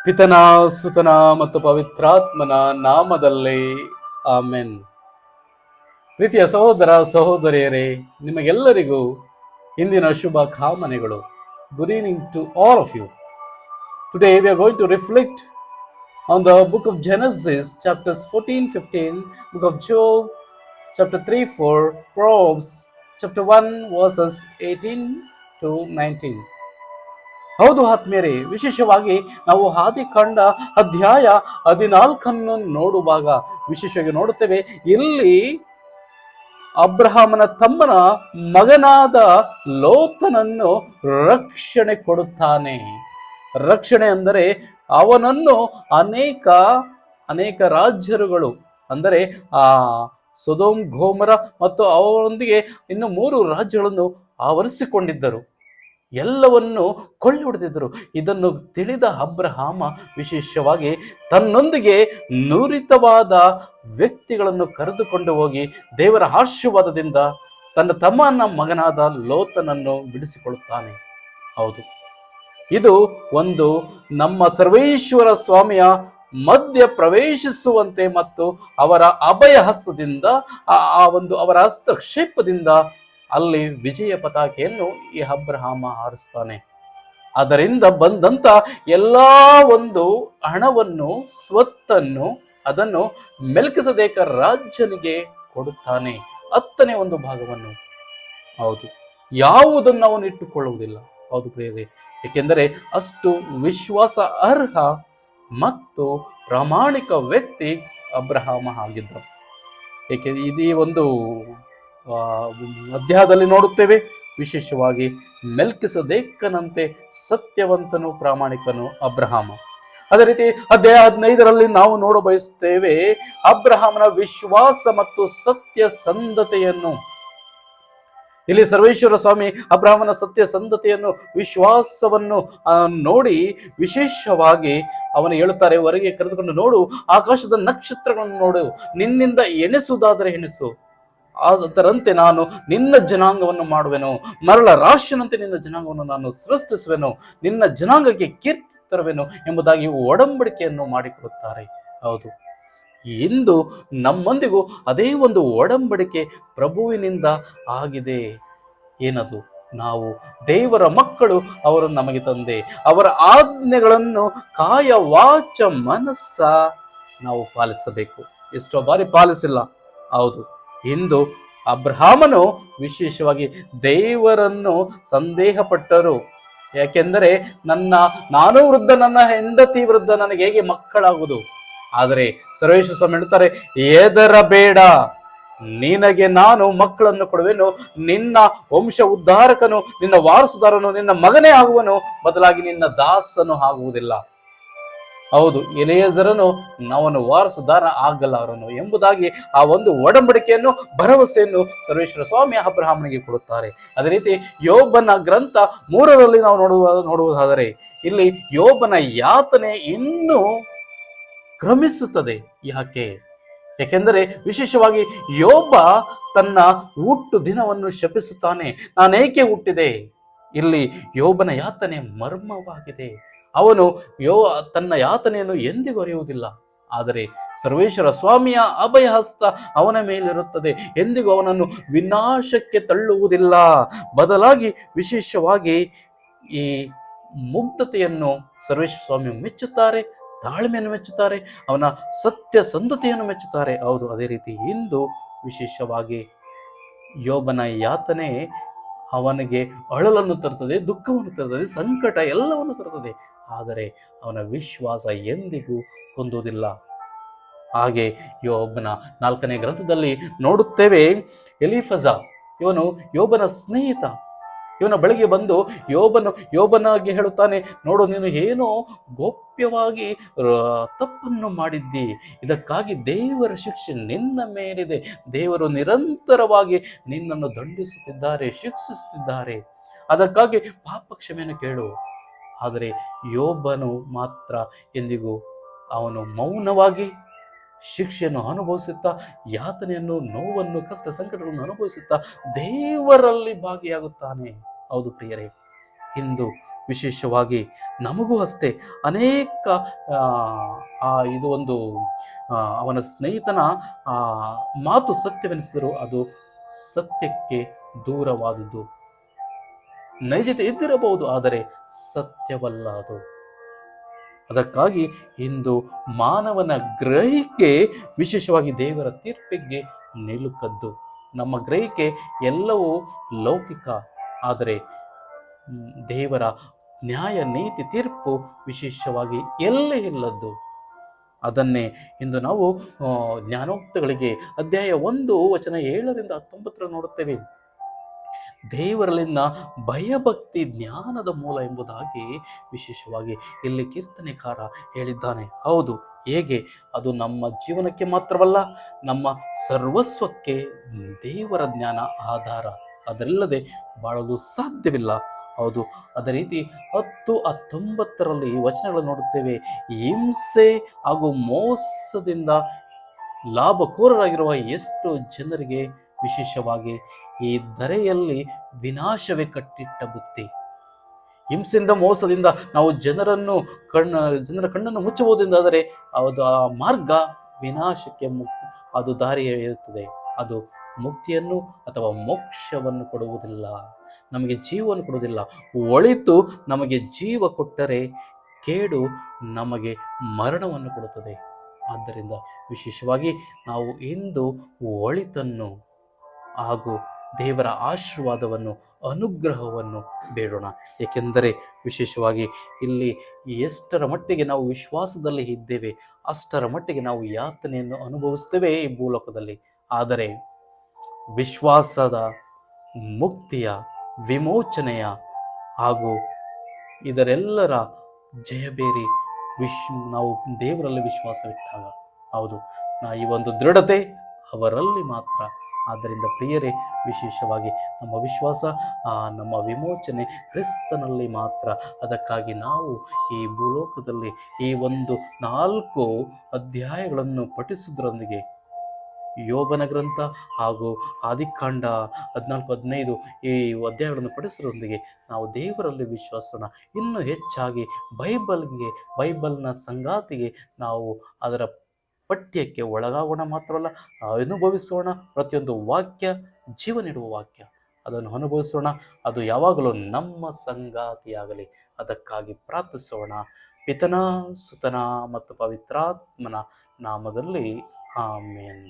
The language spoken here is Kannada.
ಪಿತನ ಸುತನ ಮತ್ತು ಪವಿತ್ರಾತ್ಮನ ನಾಮದಲ್ಲಿ ಆಮೆನ್. ಪ್ರೀತಿಯ ಸಹೋದರ ಸಹೋದರಿಯರೇ, ನಿಮಗೆಲ್ಲರಿಗೂ ಇಂದಿನ ಶುಭ ಕಾಮನೆಗಳು. Good evening to all of you. Today we are going to reflect on the book of Genesis, chapters 14, 15, book of Job, chapter 3, 4, Proverbs, chapter 1, verses 18 to 19. ಹೌದು ಆತ್ಮೀಯರೇ, ವಿಶೇಷವಾಗಿ ನಾವು ಆದಿಕಾಂಡ ಅಧ್ಯಾಯ 14 ನೋಡುವಾಗ ವಿಶೇಷವಾಗಿ ನೋಡುತ್ತೇವೆ. ಇಲ್ಲಿ ಅಬ್ರಹಾಮನ ತಮ್ಮನ ಮಗನಾದ ಲೋತನನ್ನು ರಕ್ಷಣೆ ಕೊಡುತ್ತಾನೆ. ರಕ್ಷಣೆ ಅಂದರೆ ಅವನನ್ನು ಅನೇಕ ರಾಜ್ಯರುಗಳು, ಅಂದರೆ ಸೊದೋಮ್ ಗೋಮರ ಮತ್ತು ಅವರೊಂದಿಗೆ ಇನ್ನು 3 ರಾಜ್ಯಗಳನ್ನು ಆವರಿಸಿಕೊಂಡಿದ್ದರು. ಎಲ್ಲವನ್ನು ಕೊಳ್ಳಿ ಹೊಡೆದಿದ್ದರು. ಇದನ್ನು ತಿಳಿದ ಅಬ್ರಹಾಮ ವಿಶೇಷವಾಗಿ ತನ್ನೊಂದಿಗೆ ನುರಿತವಾದ ವ್ಯಕ್ತಿಗಳನ್ನು ಕರೆದುಕೊಂಡು ಹೋಗಿ ದೇವರ ಆಶೀರ್ವಾದದಿಂದ ತನ್ನ ತಮ್ಮನ ಮಗನಾದ ಲೋತನನ್ನು ಬಿಡಿಸಿಕೊಳ್ಳುತ್ತಾನೆ. ಹೌದು, ಇದು ಒಂದು ನಮ್ಮ ಸರ್ವೇಶ್ವರ ಸ್ವಾಮಿಯ ಮಧ್ಯ ಪ್ರವೇಶಿಸುವಂತೆ ಮತ್ತು ಅವರ ಅಭಯ ಹಸ್ತದಿಂದ ಅವರ ಹಸ್ತಕ್ಷೇಪದಿಂದ ಅಲ್ಲಿ ವಿಜಯ ಪತಾಕೆಯನ್ನು ಈ ಅಬ್ರಹಾಮ ಹಾರಿಸ್ತಾನೆ. ಅದರಿಂದ ಬಂದಂತ ಎಲ್ಲಾ ಒಂದು ಹಣವನ್ನು, ಸ್ವತ್ತನ್ನು ಅದನ್ನು ಮೆಲ್ಕಿಸದೇಕ ರಾಜನಿಗೆ ಕೊಡುತ್ತಾನೆ. 10ನೇ ಒಂದು ಭಾಗವನ್ನು. ಹೌದು, ಯಾವುದನ್ನು ಅವನು ಇಟ್ಟುಕೊಳ್ಳುವುದಿಲ್ಲ. ಹೌದು ಪ್ರಿಯರೇ, ಏಕೆಂದರೆ ಅಷ್ಟು ವಿಶ್ವಾಸ ಅರ್ಹ ಮತ್ತು ಪ್ರಾಮಾಣಿಕ ವ್ಯಕ್ತಿ ಅಬ್ರಹಾಮ ಆಗಿದ್ದ. ಏಕೆ ಈ ಒಂದು ಅಧ್ಯಾಯದಲ್ಲಿ ನೋಡುತ್ತೇವೆ. ವಿಶೇಷವಾಗಿ ಮೆಲ್ಕಿಸದೇಕನಂತೆ ಸತ್ಯವಂತನು, ಪ್ರಾಮಾಣಿಕನು ಅಬ್ರಹಾಮ. ಅದೇ ರೀತಿ ಅಧ್ಯಾಯ 15ರಲ್ಲಿ ನಾವು ನೋಡ ಬಯಸುತ್ತೇವೆ ಅಬ್ರಹಾಮನ ವಿಶ್ವಾಸ ಮತ್ತು ಸತ್ಯಸಂಧತೆಯನ್ನು. ಇಲ್ಲಿ ಸರ್ವೇಶ್ವರ ಸ್ವಾಮಿ ಅಬ್ರಹಾಮನ ಸತ್ಯಸಂಧತೆಯನ್ನು, ವಿಶ್ವಾಸವನ್ನು ನೋಡಿ ವಿಶೇಷವಾಗಿ ಅವನು ಹೇಳುತ್ತಾರೆ, ಹೊರಗೆ ಕರೆದುಕೊಂಡು ನೋಡು, ಆಕಾಶದ ನಕ್ಷತ್ರಗಳನ್ನು ನೋಡು, ನಿನ್ನಿಂದ ಎಣಿಸುವುದಾದರೆ ಎಣಿಸು, ಅದರಂತೆ ನಾನು ನಿನ್ನ ಜನಾಂಗವನ್ನು ಮಾಡುವೆನು, ಮರಳ ರಾಶಿಯಂತೆ ನಿನ್ನ ಜನಾಂಗವನ್ನು ನಾನು ಸೃಷ್ಟಿಸುವೆನು, ನಿನ್ನ ಜನಾಂಗಕ್ಕೆ ಕೀರ್ತಿ ತರುವೆನು ಎಂಬುದಾಗಿ ಒಡಂಬಡಿಕೆಯನ್ನು ಮಾಡಿಕೊಡುತ್ತಾರೆ. ಹೌದು, ಇಂದು ನಮ್ಮೊಂದಿಗೂ ಅದೇ ಒಂದು ಒಡಂಬಡಿಕೆ ಪ್ರಭುವಿನಿಂದ ಆಗಿದೆ. ಏನದು? ನಾವು ದೇವರ ಮಕ್ಕಳು, ಅವರು ನಮಗೆ ತಂದೆ. ಅವರ ಆಜ್ಞೆಗಳನ್ನು ಕಾಯ ವಾಚ ಮನಸ್ಸ ನಾವು ಪಾಲಿಸಬೇಕು. ಎಷ್ಟೋ ಬಾರಿ ಪಾಲಿಸಿಲ್ಲ. ಹೌದು, ಇಂದು ಅಬ್ರಹಾಮನು ವಿಶೇಷವಾಗಿ ದೇವರನ್ನು ಸಂದೇಹ ಪಟ್ಟರು. ಯಾಕೆಂದರೆ ನಾನು ವೃದ್ಧ, ನನ್ನ ಹೆಂಡತಿ ವೃದ್ಧ, ನನಗೆ ಹೇಗೆ ಮಕ್ಕಳಾಗುವುದು? ಆದರೆ ಸರ್ವೇಶ್ವರ ಸ್ವಾಮಿ ಹೇಳ್ತಾರೆ, ಹೆದರಬೇಡ, ನಿನಗೆ ನಾನು ಮಕ್ಕಳನ್ನು ಕೊಡುವೆನು, ನಿನ್ನ ವಂಶ ಉದ್ಧಾರಕನು, ನಿನ್ನ ವಾರಸುದಾರನು ನಿನ್ನ ಮಗನೇ ಆಗುವನು, ಬದಲಾಗಿ ನಿನ್ನ ದಾಸನು ಆಗುವುದಿಲ್ಲ. ಹೌದು, ಎಲಿಯೇಜರನು ಅವನು ವಾರಸುದಾರ ಆಗಲಾರನು ಎಂಬುದಾಗಿ ಆ ಒಂದು ಒಡಂಬಡಿಕೆಯನ್ನು, ಭರವಸೆಯನ್ನು ಸರ್ವೇಶ್ವರ ಸ್ವಾಮಿ ಅಬ್ರಹಾಮನಿಗೆ ಕೊಡುತ್ತಾರೆ. ಅದೇ ರೀತಿ ಯೋಬನ ಗ್ರಂಥ 3ರಲ್ಲಿ ನಾವು ನೋಡುವುದಾದರೆ ಇಲ್ಲಿ ಯೋಬನ ಯಾತನೆ ಇನ್ನೂ ಕ್ರಮಿಸುತ್ತದೆ. ಯಾಕೆಂದರೆ ವಿಶೇಷವಾಗಿ ಯೋಬ ತನ್ನ ಹುಟ್ಟು ದಿನವನ್ನು ಶಪಿಸುತ್ತಾನೆ. ನಾನೇಕೆ ಹುಟ್ಟಿದೆ? ಇಲ್ಲಿ ಯೋಬನ ಯಾತನೆ ಮರ್ಮವಾಗಿದೆ. ಅವನು ತನ್ನ ಯಾತನೆಯನ್ನು ಎಂದಿಗೂ ಅರಿಯುವುದಿಲ್ಲ. ಆದರೆ ಸರ್ವೇಶ್ವರ ಸ್ವಾಮಿಯ ಅಭಯ ಹಸ್ತ ಅವನ ಮೇಲಿರುತ್ತದೆ. ಎಂದಿಗೂ ಅವನನ್ನು ವಿನಾಶಕ್ಕೆ ತಳ್ಳುವುದಿಲ್ಲ. ಬದಲಾಗಿ ವಿಶೇಷವಾಗಿ ಈ ಮುಗ್ಧತೆಯನ್ನು ಸರ್ವೇಶ್ವರ ಸ್ವಾಮಿ ಮೆಚ್ಚುತ್ತಾರೆ, ತಾಳ್ಮೆಯನ್ನು ಮೆಚ್ಚುತ್ತಾರೆ, ಅವನ ಸತ್ಯಸಂಧತೆಯನ್ನು ಮೆಚ್ಚುತ್ತಾರೆ. ಹೌದು, ಅದೇ ರೀತಿ ಇಂದು ವಿಶೇಷವಾಗಿ ಯೋಬನ ಯಾತನೆ ಅವನಿಗೆ ಅಳಲನ್ನು ತರುತ್ತದೆ, ದುಃಖವನ್ನು ತರುತ್ತದೆ, ಸಂಕಟ ಎಲ್ಲವನ್ನು ತರುತ್ತದೆ. ಆದರೆ ಅವನ ವಿಶ್ವಾಸ ಎಂದಿಗೂ ಕುಂದುವುದಿಲ್ಲ. ಹಾಗೆ ಯೋಬನ 4ನೇ ಗ್ರಂಥದಲ್ಲಿ ನೋಡುತ್ತೇವೆ, ಎಲೀಫಜ ಇವನು ಯೋಬನ ಸ್ನೇಹಿತ. ಇವನ ಬಳಿಗೆ ಬಂದು ಯೋಬನಿಗೆ ಹೇಳುತ್ತಾನೆ, ನೋಡು, ನೀನು ಏನೋ ಗೋಪ್ಯವಾಗಿ ತಪ್ಪನ್ನು ಮಾಡಿದ್ದಿ, ಇದಕ್ಕಾಗಿ ದೇವರ ಶಿಕ್ಷೆ ನಿನ್ನ ಮೇಲಿದೆ. ದೇವರು ನಿರಂತರವಾಗಿ ನಿನ್ನನ್ನು ದಂಡಿಸುತ್ತಿದ್ದಾರೆ, ಶಿಕ್ಷಿಸುತ್ತಿದ್ದಾರೆ. ಅದಕ್ಕಾಗಿ ಪಾಪ ಕ್ಷಮೆಯನ್ನು ಕೇಳು. ಆದರೆ ಯೋಬನು ಮಾತ್ರ ಎಂದಿಗೂ ಅವನು ಮೌನವಾಗಿ ಶಿಕ್ಷೆಯನ್ನು ಅನುಭವಿಸುತ್ತಾ, ಯಾತನೆಯನ್ನು, ನೋವನ್ನು, ಕಷ್ಟ ಸಂಕಟಗಳನ್ನು ಅನುಭವಿಸುತ್ತಾ ದೇವರಲ್ಲಿ ಭಾಗಿಯಾಗುತ್ತಾನೆ. ಹೌದು ಪ್ರಿಯರೇ, ಇಂದು ವಿಶೇಷವಾಗಿ ನಮಗೂ ಅಷ್ಟೇ ಅನೇಕ ಇದು ಒಂದು ಅವನ ಸ್ನೇಹಿತನ ಆ ಮಾತು ಸತ್ಯವೆನಿಸಿದರೂ ಅದು ಸತ್ಯಕ್ಕೆ ದೂರವಾದುದು. ನೈಜತೆ ಇದ್ದಿರಬಹುದು, ಆದರೆ ಸತ್ಯವಲ್ಲ ಅದು. ಅದಕ್ಕಾಗಿ ಇಂದು ಮಾನವನ ಗ್ರಹಿಕೆ ವಿಶೇಷವಾಗಿ ದೇವರ ತೀರ್ಪಿಗೆ ನಿಲುಕದ್ದು. ನಮ್ಮ ಗ್ರಹಿಕೆ ಎಲ್ಲವೂ ಲೌಕಿಕ, ಆದರೆ ದೇವರ ನ್ಯಾಯ ನೀತಿ ತೀರ್ಪು ವಿಶೇಷವಾಗಿ ಎಲ್ಲೇ ಇಲ್ಲದ್ದು. ಅದನ್ನೇ ಇಂದು ನಾವು ಜ್ಞಾನೋಕ್ತಗಳಿಗೆ ಅಧ್ಯಾಯ 1 ವಚನ 7ರಿಂದ 19 ನೋಡುತ್ತೇವೆ. ದೇವರಲ್ಲಿನ ಭಯಭಕ್ತಿ ಜ್ಞಾನದ ಮೂಲ ಎಂಬುದಾಗಿ ವಿಶೇಷವಾಗಿ ಇಲ್ಲಿ ಕೀರ್ತನೆಕಾರ ಹೇಳಿದ್ದಾನೆ. ಹೌದು, ಹೇಗೆ? ಅದು ನಮ್ಮ ಜೀವನಕ್ಕೆ ಮಾತ್ರವಲ್ಲ, ನಮ್ಮ ಸರ್ವಸ್ವಕ್ಕೆ ದೇವರ ಜ್ಞಾನ ಆಧಾರ. ಅದರಿಲ್ಲದೆ ಬಾಳಲು ಸಾಧ್ಯವಿಲ್ಲ. ಹೌದು, ಅದೇ ರೀತಿ 10-19 ವಚನಗಳನ್ನು ನೋಡುತ್ತೇವೆ. ಹಿಂಸೆ ಹಾಗೂ ಮೋಸದಿಂದ ಲಾಭಕೋರರಾಗಿರುವ ಎಷ್ಟೋ ಜನರಿಗೆ ವಿಶೇಷವಾಗಿ ಈ ಧರೆಯಲ್ಲಿ ವಿನಾಶವೇ ಕಟ್ಟಿಟ್ಟ ಬುತ್ತಿ. ಹಿಂಸೆಯಿಂದ ಮೋಸದಿಂದ ನಾವು ಜನರ ಕಣ್ಣನ್ನು ಮುಚ್ಚಬಹುದೆಂದಾದರೆ ಅದು ಆ ಮಾರ್ಗ ವಿನಾಶಕ್ಕೆ ಅದು ದಾರಿ ಇರುತ್ತದೆ. ಅದು ಮುಕ್ತಿಯನ್ನು ಅಥವಾ ಮೋಕ್ಷವನ್ನು ಕೊಡುವುದಿಲ್ಲ, ನಮಗೆ ಜೀವವನ್ನು ಕೊಡುವುದಿಲ್ಲ. ಒಳಿತು ನಮಗೆ ಜೀವ ಕೊಟ್ಟರೆ ಕೇಡು ನಮಗೆ ಮರಣವನ್ನು ಕೊಡುತ್ತದೆ. ಆದ್ದರಿಂದ ವಿಶೇಷವಾಗಿ ನಾವು ಇಂದು ಒಳಿತನ್ನು ಹಾಗೂ ದೇವರ ಆಶೀರ್ವಾದವನ್ನು, ಅನುಗ್ರಹವನ್ನು ಬೇಡೋಣ. ಏಕೆಂದರೆ ವಿಶೇಷವಾಗಿ ಇಲ್ಲಿ ಎಷ್ಟರ ಮಟ್ಟಿಗೆ ನಾವು ವಿಶ್ವಾಸದಲ್ಲಿ ಇದ್ದೇವೆ ಅಷ್ಟರ ಮಟ್ಟಿಗೆ ನಾವು ಯಾತನೆಯನ್ನು ಅನುಭವಿಸ್ತೇವೆ ಈ ಭೂಲೋಕದಲ್ಲಿ. ಆದರೆ ವಿಶ್ವಾಸದ ಮುಕ್ತಿಯ, ವಿಮೋಚನೆಯ ಹಾಗೂ ಇದರೆಲ್ಲರ ಜಯಬೇರಿ ನಾವು ದೇವರಲ್ಲಿ ವಿಶ್ವಾಸವಿಟ್ಟಾಗ. ಹೌದು, ಈ ಒಂದು ದೃಢತೆ ಅವರಲ್ಲಿ ಮಾತ್ರ. ಆದ್ದರಿಂದ ಪ್ರಿಯರೇ, ವಿಶೇಷವಾಗಿ ನಮ್ಮ ವಿಶ್ವಾಸ, ನಮ್ಮ ವಿಮೋಚನೆ ಕ್ರಿಸ್ತನಲ್ಲಿ ಮಾತ್ರ. ಅದಕ್ಕಾಗಿ ನಾವು ಈ ಭೂಲೋಕದಲ್ಲಿ ಈ ಒಂದು 4 ಅಧ್ಯಾಯಗಳನ್ನು ಪಠಿಸುವುದರೊಂದಿಗೆ, ಯೋಬನ ಗ್ರಂಥ ಹಾಗೂ ಆದಿಕಾಂಡ 14-15 ಈ ಅಧ್ಯಾಯಗಳನ್ನು ಪಠಿಸುವುದರೊಂದಿಗೆ ನಾವು ದೇವರಲ್ಲಿ ವಿಶ್ವಾಸನ ಇನ್ನೂ ಹೆಚ್ಚಾಗಿ ಬೈಬಲ್ನ ಸಂಗಾತಿಗೆ ನಾವು ಅದರ ಪಠ್ಯಕ್ಕೆ ಒಳಗಾಗೋಣ. ಮಾತ್ರವಲ್ಲ, ಅನುಭವಿಸೋಣ. ಪ್ರತಿಯೊಂದು ವಾಕ್ಯ ಜೀವ ನೀಡುವ ವಾಕ್ಯ, ಅದನ್ನು ಅನುಭವಿಸೋಣ. ಅದು ಯಾವಾಗಲೂ ನಮ್ಮ ಸಂಗಾತಿಯಾಗಲಿ. ಅದಕ್ಕಾಗಿ ಪ್ರಾರ್ಥಿಸೋಣ. ಪಿತನ, ಸುತನ ಮತ್ತು ಪವಿತ್ರಾತ್ಮನ ನಾಮದಲ್ಲಿ ಆಮೇನ್.